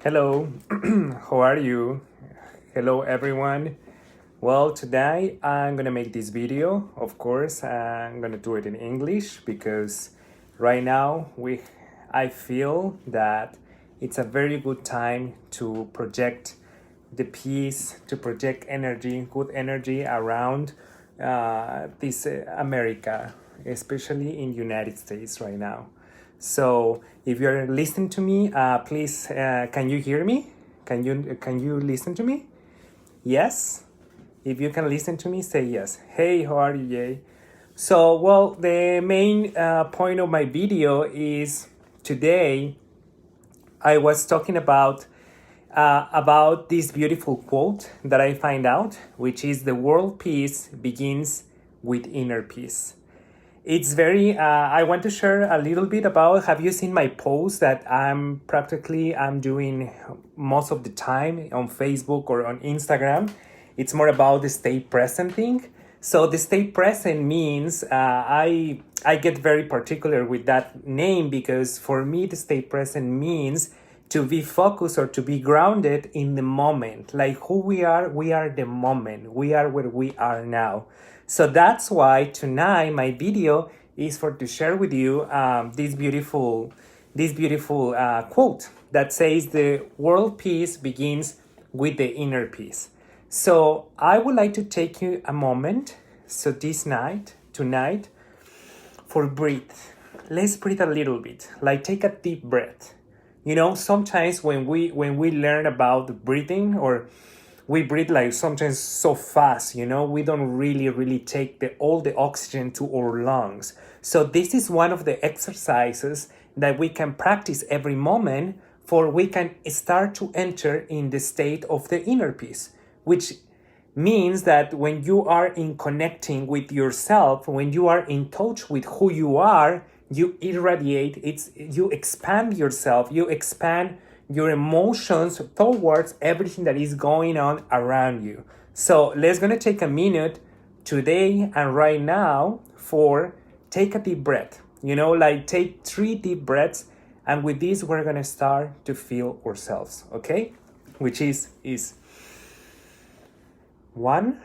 Hello, how are you? Hello, everyone. Well, today I'm gonna make this video. Of course, I'm gonna do it in English because right now I feel that it's a very good time to project the peace, to project energy, good energy around this America, especially in United States right now. So if you're listening to me, please, can you hear me? Can you listen to me? Yes. If you can listen to me, say yes. Hey, how are you, Jay? So, well, the main point of my video is today I was talking about this beautiful quote that I find out, which is the world peace begins with inner peace. It's very I want to share a little bit about, have you seen my post that I'm doing most of the time on Facebook or on Instagram? It's more about the stay present thing. So the stay present means I get very particular with that name because for me the stay present means to be focused or to be grounded in the moment. Like who we are the moment. We are where we are now. So that's why tonight my video is for to share with you this beautiful quote that says the world peace begins with the inner peace. So I would like to take you a moment. So tonight, for breathe. Let's breathe a little bit. Like take a deep breath. You know, sometimes when we learn about breathing, or we breathe like sometimes so fast, we don't really take all the oxygen to our lungs. So this is one of the exercises that we can practice every moment, for we can start to enter in the state of the inner peace, which means that when you are in connecting with yourself, when you are in touch with who you are, you irradiate, you expand yourself, you expand your emotions towards everything that is going on around you. So let's gonna take a minute today and right now for take a deep breath. Like take 3 deep breaths, and with this we're gonna start to feel ourselves, okay? Which is one,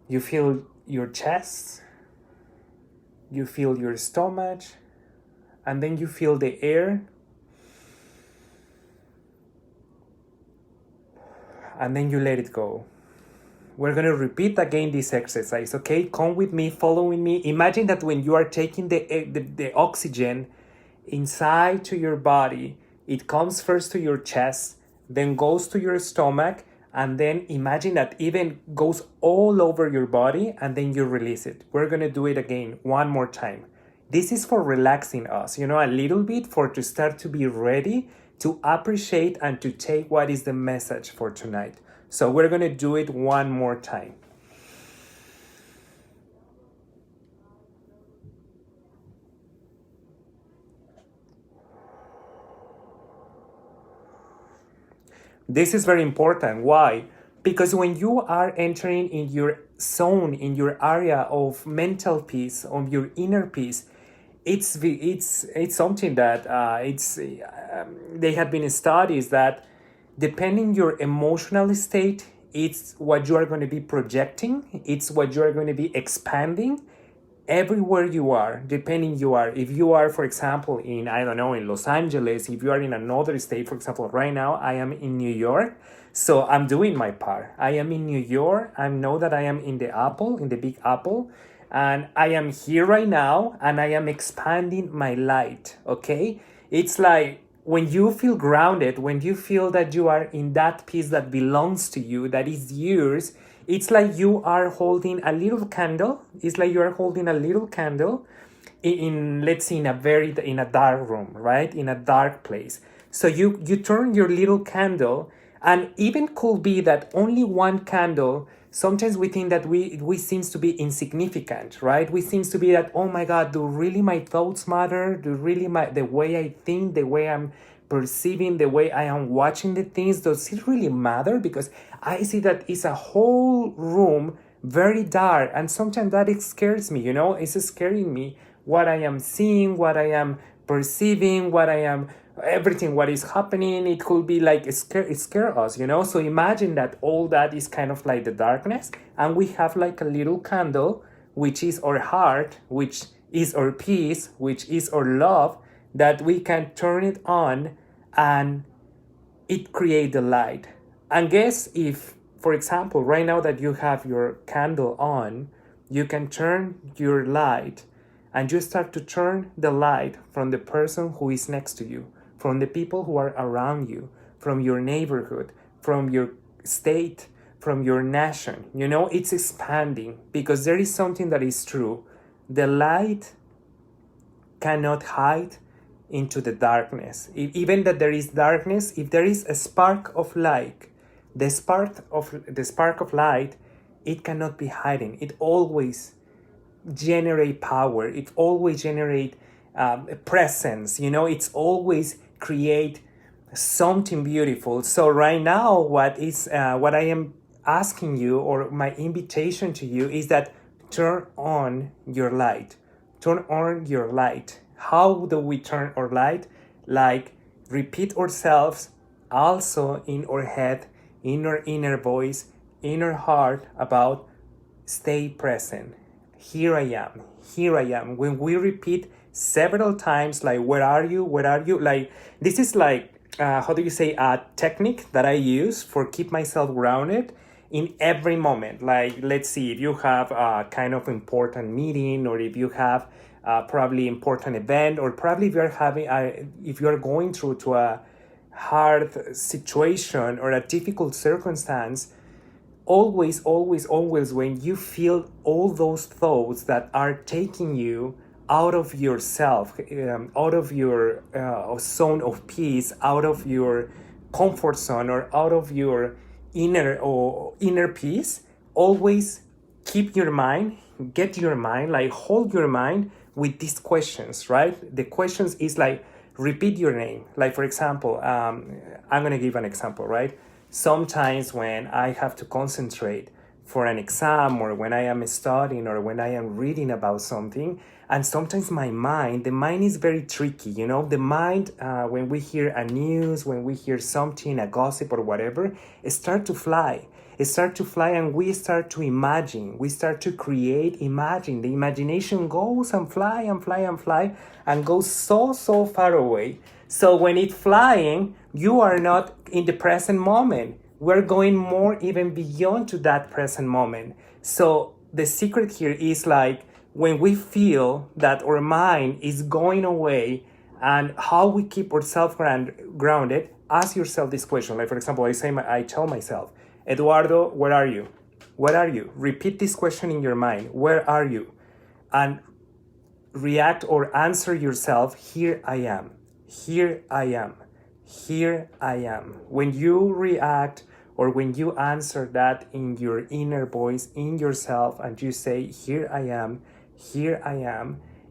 you feel your chest, you feel your stomach, and then you feel the air, and then you let it go. We're going to repeat again this exercise, okay? Come with me, following me. Imagine that when you are taking the oxygen inside to your body, it comes first to your chest, then goes to your stomach, and then imagine that even goes all over your body, and then you release it. We're going to do it again one more time. This is for relaxing us, a little bit, for to start to be ready to appreciate and to take what is the message for tonight. So we're going to do it one more time. This is very important. Why? Because when you are entering in your zone, in your area of mental peace, of your inner peace, it's something that they have been studies that depending your emotional state, it's what you are going to be projecting, it's what you are going to be expanding everywhere you are, depending you are. If you are, for example, in, I don't know, in Los Angeles, if you are in another state, for example, right now I am in New York, so I'm doing my part. I am in New York. I know that I am in the Big Apple, and I am here right now, and I am expanding my light, okay? It's like when you feel grounded, when you feel that you are in that peace that belongs to you, that is yours, it's like you are holding a little candle. It's like you are holding a little candle in let's say in a dark room, right? In a dark place. So you turn your little candle, and even could be that only one candle. Sometimes we think that we seems to be insignificant, right? We seems to be that, oh my God, do really my thoughts matter? Do really the way I think, the way I'm perceiving, the way I am watching the things, does it really matter? Because I see that it's a whole room very dark, and sometimes that it scares me, it's scaring me what I am seeing, what I am perceiving, what I am everything what is happening, it could be like scare us, you know. So imagine that all that is kind of like the darkness, and we have like a little candle, which is our heart, which is our peace, which is our love, that we can turn it on and it create the light. And guess if, for example, right now that you have your candle on, you can turn your light and you start to turn the light from the person who is next to you, from the people who are around you, from your neighborhood, from your state, from your nation. You know, it's expanding because there is something that is true. The light cannot hide into the darkness. Even that there is darkness, if there is a spark of light, the spark of light, it cannot be hidden. It always generate power. It always generate presence. You know, it's always create something beautiful. So right now, what I am asking you, or my invitation to you, is that turn on your light. Turn on your light. How do we turn our light? Like repeat ourselves also in our head, in our inner voice, in our heart, about stay present. Here I am. Here I am. When we repeat several times, like, where are you? Where are you? Like, this is like, how do you say, a technique that I use for keep myself grounded in every moment. Like, let's see, if you have a kind of important meeting, or if you have probably important event, or probably if you're going through to a hard situation or a difficult circumstance, always, always, always, when you feel all those thoughts that are taking you out of yourself, out of your zone of peace, out of your comfort zone, or out of your inner peace, always keep your mind, get your mind, like hold your mind with these questions, right? The questions is like, repeat your name. Like, for example, I'm going to give an example, right? Sometimes when I have to concentrate for an exam, or when I am studying, or when I am reading about something, and sometimes the mind is very tricky, you know. The mind, when we hear a news, when we hear something, a gossip or whatever, it start to fly. And we start to imagine. We start to create, imagine. The imagination goes and fly and fly and fly and goes so, so far away. So when it's flying, you are not in the present moment. We're going more even beyond to that present moment. So the secret here is like, when we feel that our mind is going away, and how we keep ourselves grounded, ask yourself this question. Like, for example, I tell myself, Eduardo, where are you? Where are you? Repeat this question in your mind. Where are you? And react or answer yourself, here I am. Here I am. Here I am. When you react, or when you answer that in your inner voice, in yourself, and you say, here I am,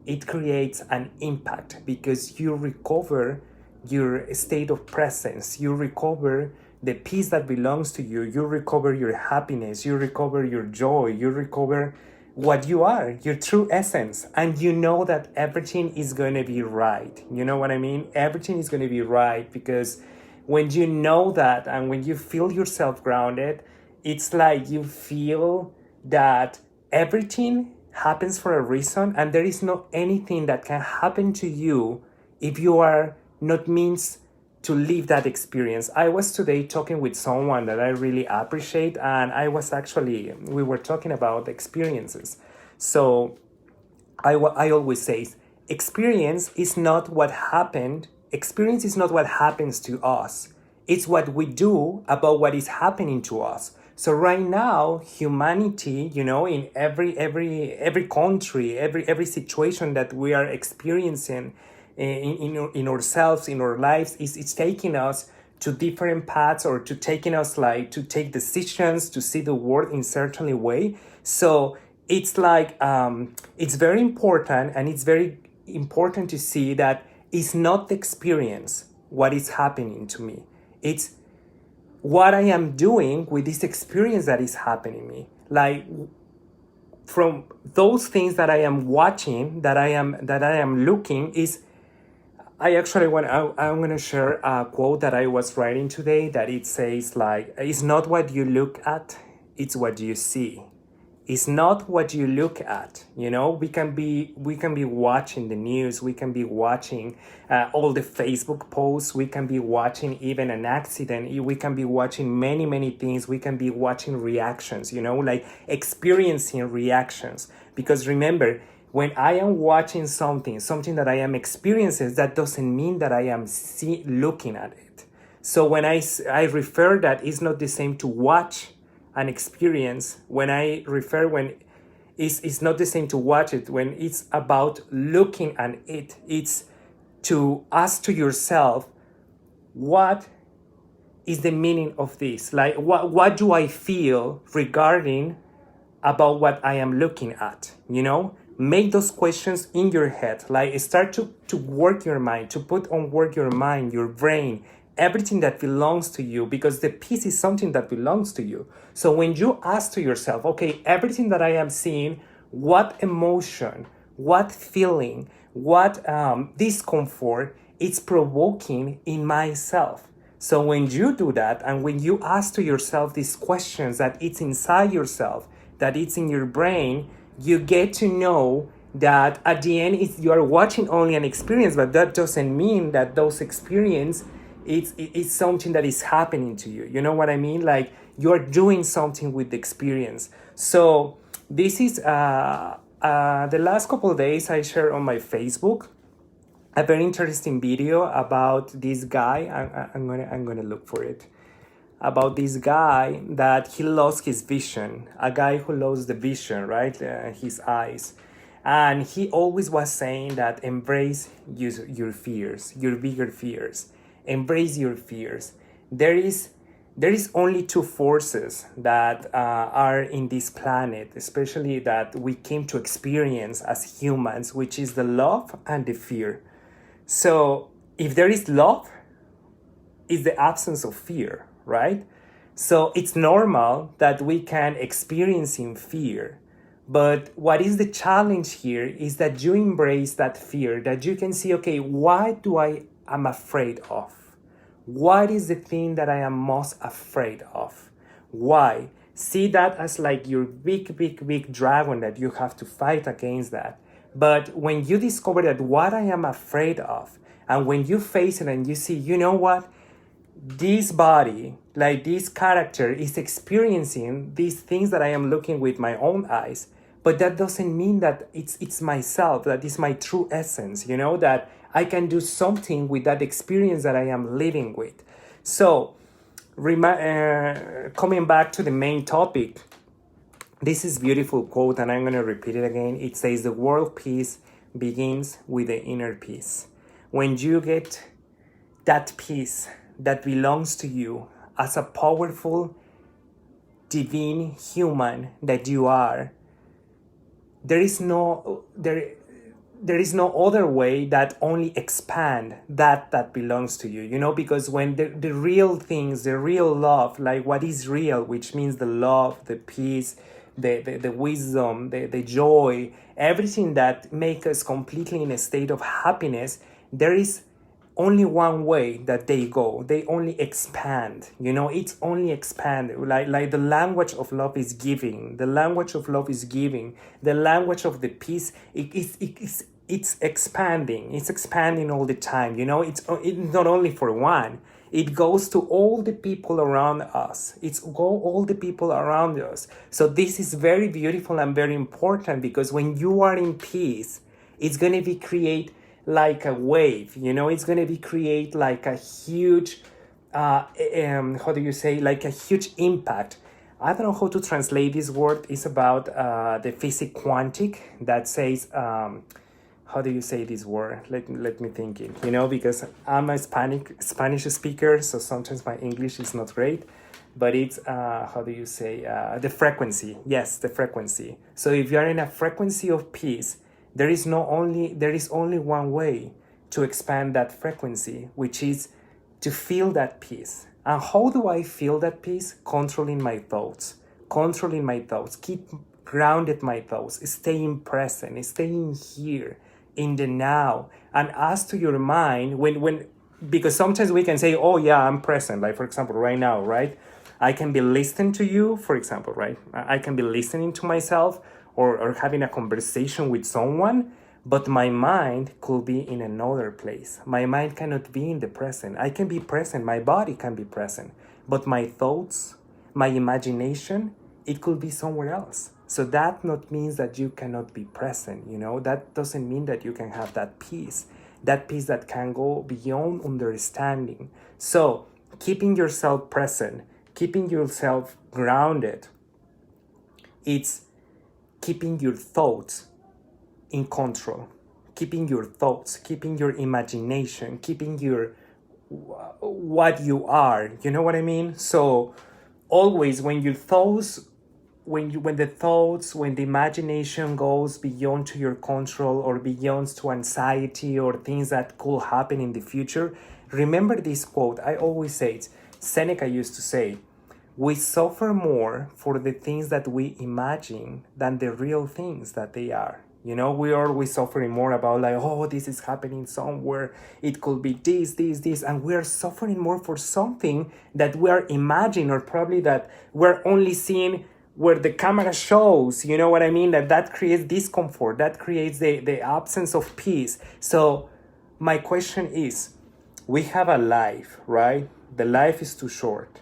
it creates an impact, because you recover your state of presence. You recover the peace that belongs to you. You recover your happiness. You recover your joy. You recover what you are, your true essence. And you know that everything is going to be right. You know what I mean? Everything is going to be right, because when you know that, and when you feel yourself grounded, it's like you feel that everything happens for a reason, and there is no anything that can happen to you if you are not means to live that experience. I was today talking with someone that I really appreciate, and we were talking about experiences. So I always say, experience is not what happened. Experience is not what happens to us. It's what we do about what is happening to us. So right now, humanity, you know, in every country, every situation that we are experiencing in ourselves, in our lives, it's taking us to different paths, or to taking us like to take decisions, to see the world in certain way. So it's like it's very important, and it's very important to see that it's not the experience what is happening to me. It's what I am doing with this experience that is happening to me. Like, from those things that I am watching, that I am looking, is I actually want. I'm gonna share a quote that I was writing today. That it says like, "It's not what you look at; it's what you see." It's not what you look at. You know, we can be watching the news. We can be watching all the Facebook posts. We can be watching even an accident. We can be watching many things. We can be watching reactions. You know, like experiencing reactions. Because remember, when I am watching something that I am experiencing, that doesn't mean that I am looking at it. So when I refer that it's not the same to watch an experience, when I refer when it's not the same to watch it, when it's about looking at it, it's to ask to yourself, what is the meaning of this? Like, what do I feel regarding about what I am looking at, you know? Make those questions in your head. Like start to work your mind, to put on work your mind, your brain, everything that belongs to you, because the piece is something that belongs to you. So when you ask to yourself, okay, everything that I am seeing, what emotion, what feeling, what discomfort it's provoking in myself. So when you do that, and when you ask to yourself these questions that it's inside yourself, that it's in your brain, you get to know that at the end you are watching only an experience, but that doesn't mean that those experience it's something that is happening to you. You know what I mean? Like you're doing something with the experience. So this is the last couple of days I shared on my Facebook a very interesting video about this guy. I'm gonna look for it. About this guy that he lost his vision, a guy who lost the vision, right? His eyes. And he always was saying that embrace your fears, your bigger fears. Embrace your fears. There is only two forces that are in this planet, especially that we came to experience as humans, which is the love and the fear. So if there is love, it's the absence of fear, right? So it's normal that we can experience in fear. But what is the challenge here is that you embrace that fear, that you can see, okay, what do I am afraid of? What is the thing that I am most afraid of? Why? See that as like your big dragon that you have to fight against that. But when you discover that what I am afraid of, and when you face it and you see, you know what? This body, like this character, is experiencing these things that I am looking with my own eyes. But that doesn't mean that it's myself, that is my true essence, you know, that I can do something with that experience that I am living with. So, coming back to the main topic, this is beautiful quote, and I'm going to repeat it again. It says, the world peace begins with the inner peace. When you get that peace that belongs to you as a powerful, divine human that you are, there is no other way that only expand that belongs to you, you know, because when the real things, the real love, like what is real, which means the love, the peace, the wisdom, the joy, everything that makes us completely in a state of happiness, there is only one way that they go. They only expand, you know, it's only expand. Like the language of love is giving. The language of love is giving. The language of the peace, it's expanding. It's expanding all the time, you know. It's not only for one. It goes to all the people around us. All the people around us. So this is very beautiful and very important, because when you are in peace, it's going to be create like a wave, you know, it's going to be create like a huge, how do you say, like a huge impact. I don't know how to translate this word. It's about the physics quantic that says, how do you say this word? Let me think it, you know, because I'm a Spanish speaker, so sometimes my English is not great, but it's, how do you say, the frequency. Yes, the frequency. So if you're in a frequency of peace, there is only one way to expand that frequency, which is to feel that peace. And how do I feel that peace? Controlling my thoughts. Keep grounded my thoughts. Staying present. Staying here. in the now, and ask to your mind when because sometimes we can say, oh yeah, I'm present, like for example right now, right? I can be listening to you, for example, right? I can be listening to myself, or having a conversation with someone, but my mind could be in another place. My mind cannot be in the present. I can be present, my body can be present, but my thoughts, my imagination, it could be somewhere else. So that not means that you cannot be present, you know? That doesn't mean that you can have that peace that can go beyond understanding. So keeping yourself present, keeping yourself grounded, it's keeping your thoughts in control, keeping your thoughts, keeping your imagination, keeping your what you are. You know what I mean? So always when your thoughts, when the thoughts, when the imagination goes beyond to your control, or beyond to anxiety or things that could happen in the future, remember this quote. I always say it. Seneca used to say, we suffer more for the things that we imagine than the real things that they are. You know, we are always suffering more about like, oh, this is happening somewhere. It could be this. And we are suffering more for something that we are imagining, or probably that we're only seeing where the camera shows. You know what I mean? That creates discomfort. That creates the absence of peace. So my question is, we have a life, right? The life is too short.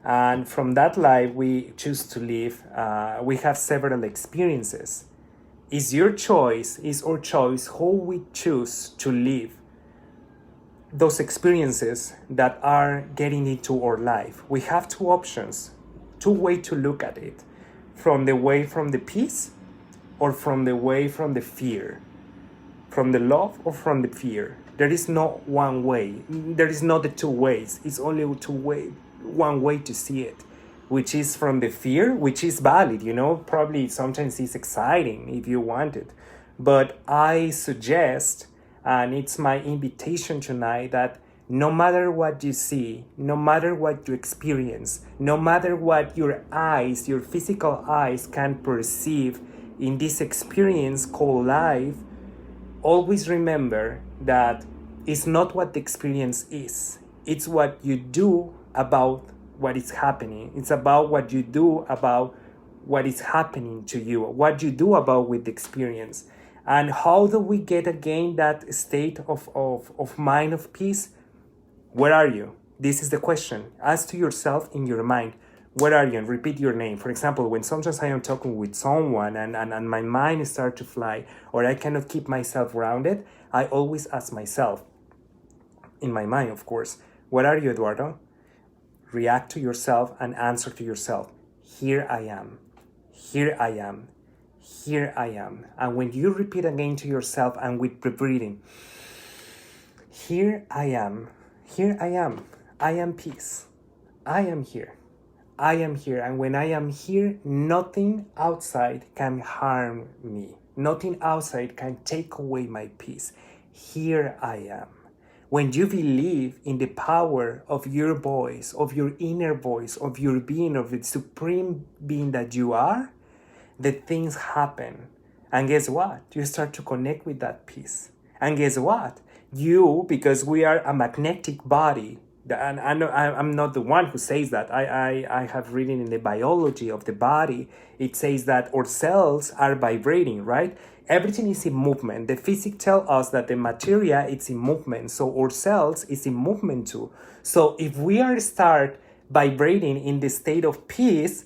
And from that life we choose to live, we have several experiences. Is your choice, is our choice, how we choose to live those experiences that are getting into our life. We have two options, two ways to look at it. From the peace, or from the fear. From the love, or from the fear. There is no one way. There is not the two ways. It's only one way to see it, which is from the fear, which is valid, you know, probably sometimes it's exciting if you want it. But I suggest, and it's my invitation tonight, that no matter what you see, no matter what you experience, no matter what your eyes, your physical eyes can perceive in this experience called life, always remember that it's not what the experience is. It's what you do about what is happening. It's about what you do about what is happening to you, what you do about with the experience. And how do we get again that state of mind of peace? Where are you? This is the question. Ask to yourself in your mind, where are you? And repeat your name. For example, when sometimes I am talking with someone and my mind starts to fly, or I cannot keep myself grounded, I always ask myself, in my mind, of course, where are you, Eduardo? React to yourself and answer to yourself, here I am, here I am, here I am. And when you repeat again to yourself and with breathing, here I am, I am peace, I am here, I am here. And when I am here, nothing outside can harm me, nothing outside can take away my peace. Here I am. When you believe in the power of your voice, of your inner voice, of your being, of the supreme being that you are, the things happen. And guess what? You start to connect with that peace. And guess what? You, because we are a magnetic body, and I'm not the one who says that. I have written in the biology of the body, it says that our cells are vibrating, right? Everything is in movement. The physics tell us that the materia is in movement, so our cells is in movement too. So if we are start vibrating in the state of peace,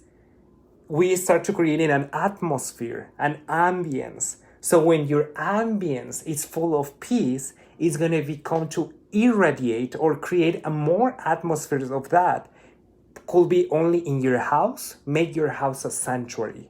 we start to create an atmosphere, an ambience. So when your ambience is full of peace, it's going to become to irradiate or create a more atmosphere of that. Could be only in your house, make your house a sanctuary.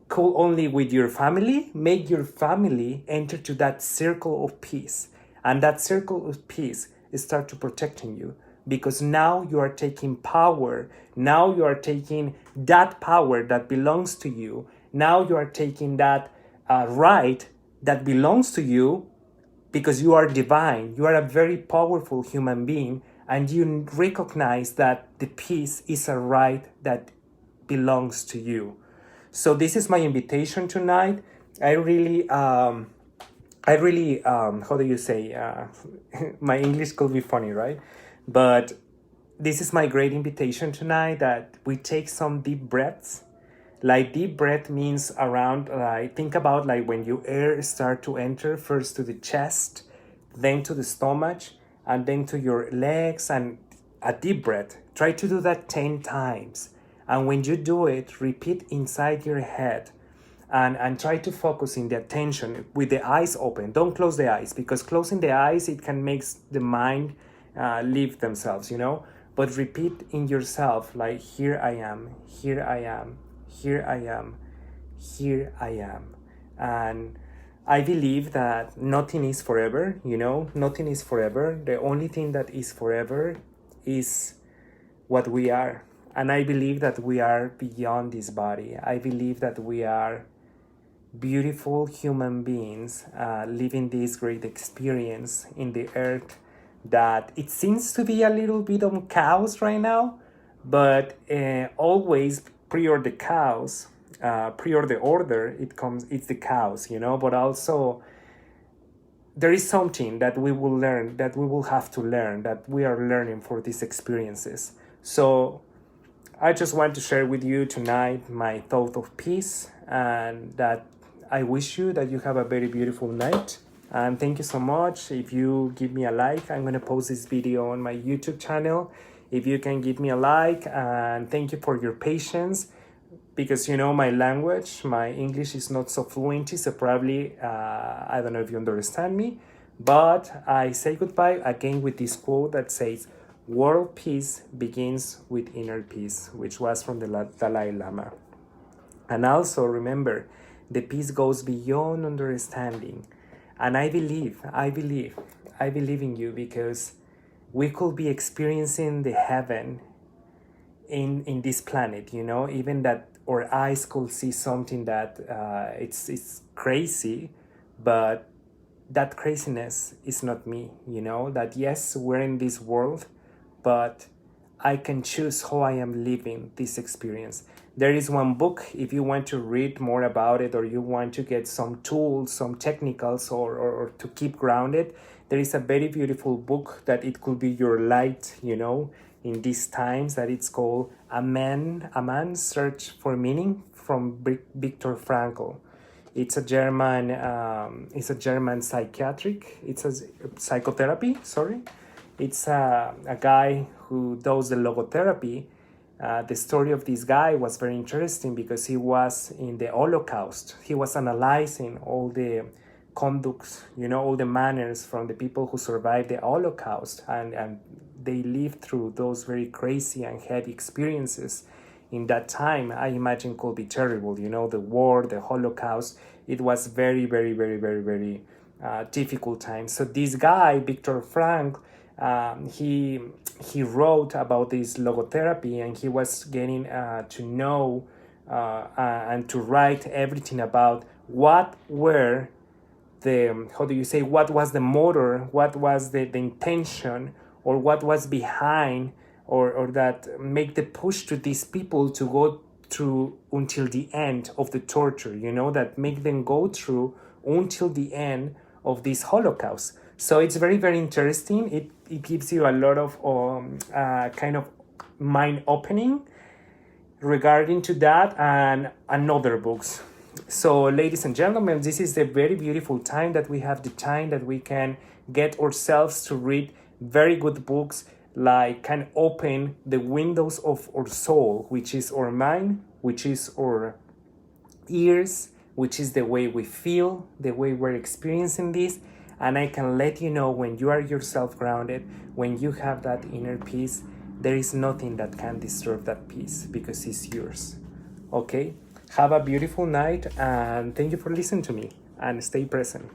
Could only with your family, make your family enter to that circle of peace. And that circle of peace start to protecting you, because now you are taking power. Now you are taking that power that belongs to you. Now you are taking that right that belongs to you, because you are divine. You are a very powerful human being, and you recognize that the peace is a right that belongs to you. So this is my invitation tonight. I really I really, how do you say, my English could be funny, right? But this is my great invitation tonight that we take some deep breaths. Like deep breath means around, like think about like when you air start to enter first to the chest, then to the stomach, and then to your legs, and a deep breath. Try to do that 10 times. And when you do it, repeat inside your head, and try to focus in the attention with the eyes open. Don't close the eyes, because closing the eyes, it can make the mind leave themselves, you know. But repeat in yourself, like, here I am, here I am, here I am, here I am. And I believe that nothing is forever, you know, nothing is forever. The only thing that is forever is what we are. And I believe that we are beyond this body. I believe that we are beautiful human beings living this great experience in the earth, that it seems to be a little bit on chaos right now, but always prior the chaos, prior the order, it's the chaos, you know. But also there is something that we will learn, that we will have to learn, that we are learning for these experiences. So I just want to share with you tonight my thought of peace, and that I wish you that you have a very beautiful night. And thank you so much. If you give me a like, I'm going to post this video on my YouTube channel. If you can give me a like, and thank you for your patience, because you know my language, my English is not so fluent, so probably I don't know if you understand me. But I say goodbye again with this quote that says, "World peace begins with inner peace," which was from the Dalai Lama. And also remember, the peace goes beyond understanding. And I believe in you, because we could be experiencing the heaven in this planet, you know, even that our eyes could see something that it's crazy, but that craziness is not me, you know, that yes, we're in this world, but I can choose how I am living this experience. There is one book, if you want to read more about it, or you want to get some tools, some technicals, or to keep grounded, there is a very beautiful book that it could be your light, you know, in these times, that it's called A Man's Search for Meaning, from Viktor Frankl. It's a German psychiatric, it's a psychotherapy, sorry. It's a guy who does the logotherapy. The story of this guy was very interesting, because he was in the Holocaust. He was analyzing all the conducts, you know, all the manners from the people who survived the Holocaust, and they lived through those very crazy and heavy experiences in that time. I imagine could be terrible, you know, the war, the Holocaust. It was very, very, very, very, very difficult time. So this guy, Viktor Frankl, he wrote about this logotherapy, and he was getting to know and to write everything about what were the, how do you say, what was the motor, what was the intention, or what was behind, or that make the push to these people to go through until the end of the torture, you know, that make them go through until the end of this Holocaust. So it's very, very interesting. It gives you a lot of kind of mind opening regarding to that, and other books. So ladies and gentlemen, this is a very beautiful time that we have, the time that we can get ourselves to read very good books, like can open the windows of our soul, which is our mind, which is our ears, which is the way we feel, the way we're experiencing this. And I can let you know, when you are yourself grounded, when you have that inner peace, there is nothing that can disturb that peace, because it's yours. Okay? Have a beautiful night, and thank you for listening to me, and stay present.